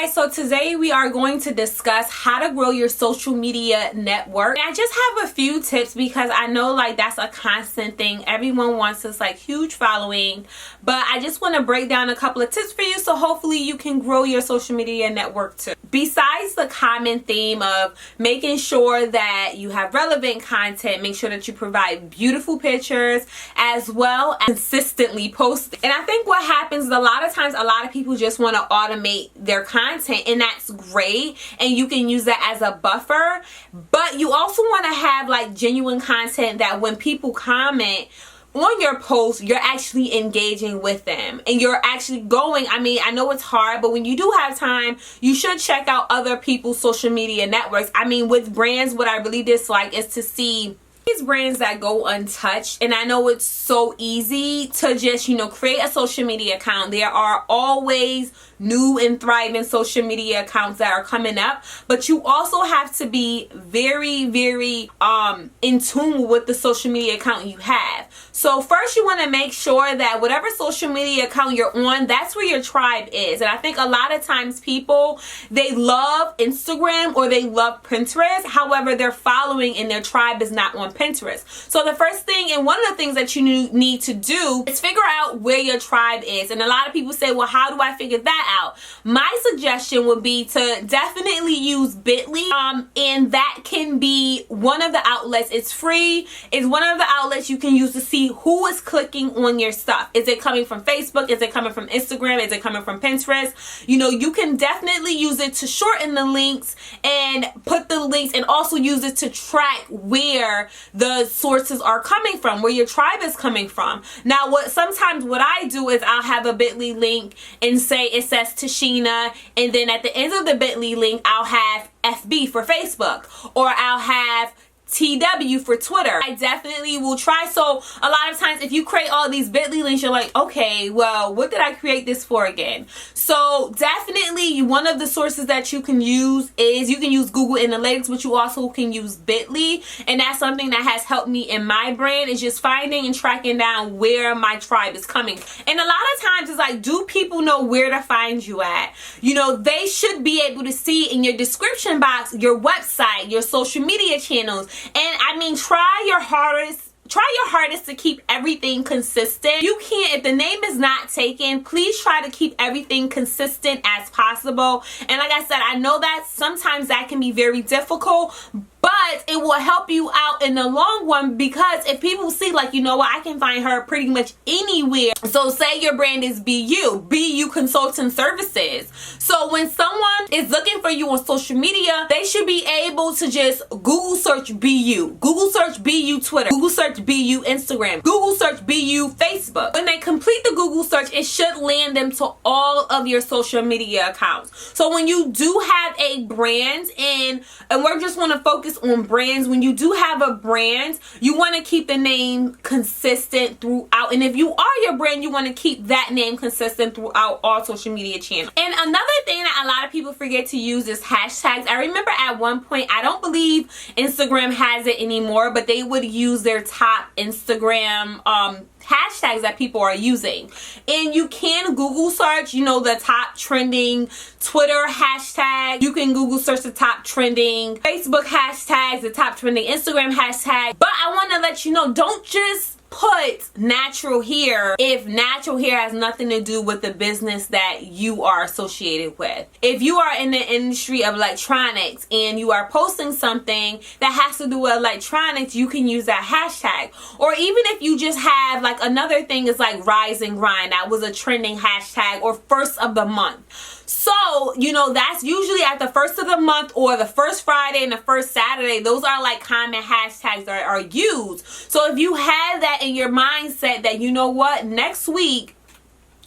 guys, so today we are going to discuss how to grow your social media network. And I just have a few tips because I know like that's a constant thing. Everyone wants this like huge following, but I just want to break down a couple of tips for you so hopefully you can grow your social media network too. Besides the common theme of making sure that you have relevant content, make sure that you provide beautiful pictures as well as consistently posting. And I think what happens is a lot of times a lot of people just want to automate their content, and that's great, and you can use that as a buffer, but you also want to have like genuine content that when people comment on your post, you're actually engaging with them and you're actually going. I mean, I know it's hard, but when you do have time, you should check out other people's social media networks. I mean, with brands, what I really dislike is to see these brands that go untouched. And I know it's so easy to just, create a social media account. There are always new and thriving social media accounts that are coming up, but you also have to be very, very in tune with the social media account you have. So first you want to make sure that whatever social media account you're on, that's where your tribe is. And I think a lot of times people, they love Instagram or they love Pinterest. However, their following and their tribe is not on Pinterest. So the first thing, and one of the things that you need to do, is figure out where your tribe is. And a lot of people say, well, how do I figure that out? My suggestion would be to definitely use Bitly, and that can be one of the outlets. It's free. It's one of the outlets you can use to see who is clicking on your stuff. Is it coming from Facebook? Is it coming from Instagram? Is it coming from Pinterest? You can definitely use it to shorten the links and put the links, and also use it to track where the sources are coming from, where your tribe is coming from. Now, sometimes what I do is I'll have a Bitly link and say it says Tashina, and then at the end of the Bitly link I'll have FB for Facebook, or I'll have TW for Twitter. I definitely will try. So a lot of times if you create all these Bitly links, you're like, okay, well, what did I create this for again? So definitely one of the sources that you can use is you can use Google Analytics, but you also can use Bitly. And that's something that has helped me in my brand, is just finding and tracking down where my tribe is coming. And a lot of times it's like, do people know where to find you at? They should be able to see in your description box, your website, your social media channels. And I mean, try your hardest to keep everything consistent. You can't, if the name is not taken, please try to keep everything consistent as possible. And like I said, I know that sometimes that can be very difficult, but it will help you out in the long run, because if people see like, I can find her pretty much anywhere. So say your brand is BU Consulting Services. So when someone is looking for you on social media, they should be able to just Google search BU, Google search BU Twitter, Google search BU Instagram, Google search BU Facebook. When they complete the Google search, it should land them to all of your social media accounts. So when you do have a brand, and we're just want to focus on brands, when you do have a brand, you want to keep the name consistent throughout. And if you are your brand, you want to keep that name consistent throughout all social media channels. And another thing that a lot of people forget to use is hashtags. I remember at one point, I don't believe Instagram has it anymore, but they would use their top Instagram hashtags that people are using. And you can Google search, the top trending Twitter hashtag. You can Google search the top trending Facebook hashtags, the top trending Instagram hashtag. But I want to let you know, don't just put natural hair if natural hair has nothing to do with the business that you are associated with. If you are in the industry of electronics and you are posting something that has to do with electronics, you can use that hashtag. Or even if you just have like another thing is like rise and grind, that was a trending hashtag, or first of the month. So, that's usually at the first of the month, or the first Friday and the first Saturday. Those are like common hashtags that are used. So if you have that in your mindset that, next week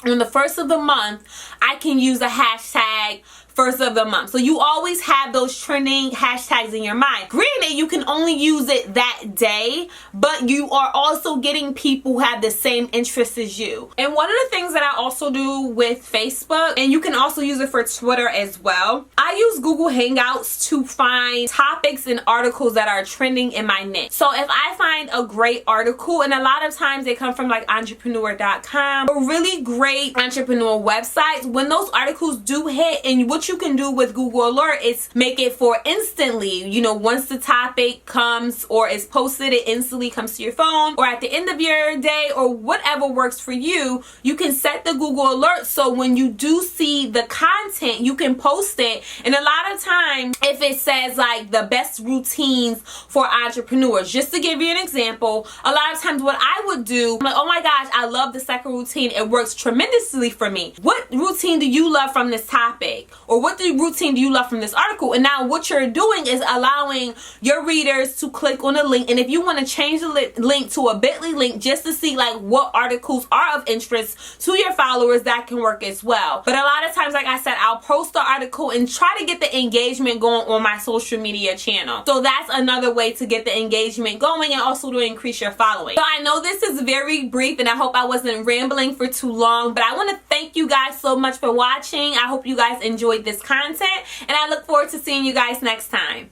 on the first of the month, I can use a hashtag first of the month. So you always have those trending hashtags in your mind. Granted, you can only use it that day, but you are also getting people who have the same interests as you. And one of the things that I also do with Facebook, and you can also use it for Twitter as well, I use Google Hangouts to find topics and articles that are trending in my niche. So if I find a great article, and a lot of times they come from like entrepreneur.com or really great entrepreneur websites, when those articles do hit, and what what you can do with Google Alert is make it for instantly. You know, once the topic comes or is posted, it instantly comes to your phone, or at the end of your day, or whatever works for you. You can set the Google Alert so when you do see the content, you can post it. And a lot of times, if it says like the best routines for entrepreneurs, just to give you an example, a lot of times what I would do, I'm like, oh my gosh, I love the second routine. It works tremendously for me. What routine do you love from this topic? Or what routine do you love from this article? And now what you're doing is allowing your readers to click on the link. And if you want to change the link to a bit.ly link just to see like what articles are of interest to your followers, that can work as well. But a lot of times, like I said, I'll post the article and try to get the engagement going on my social media channel. So that's another way to get the engagement going and also to increase your following. So I know this is very brief and I hope I wasn't rambling for too long, but I want to thank you guys so much for watching. I hope you guys enjoyed this content and I look forward to seeing you guys next time.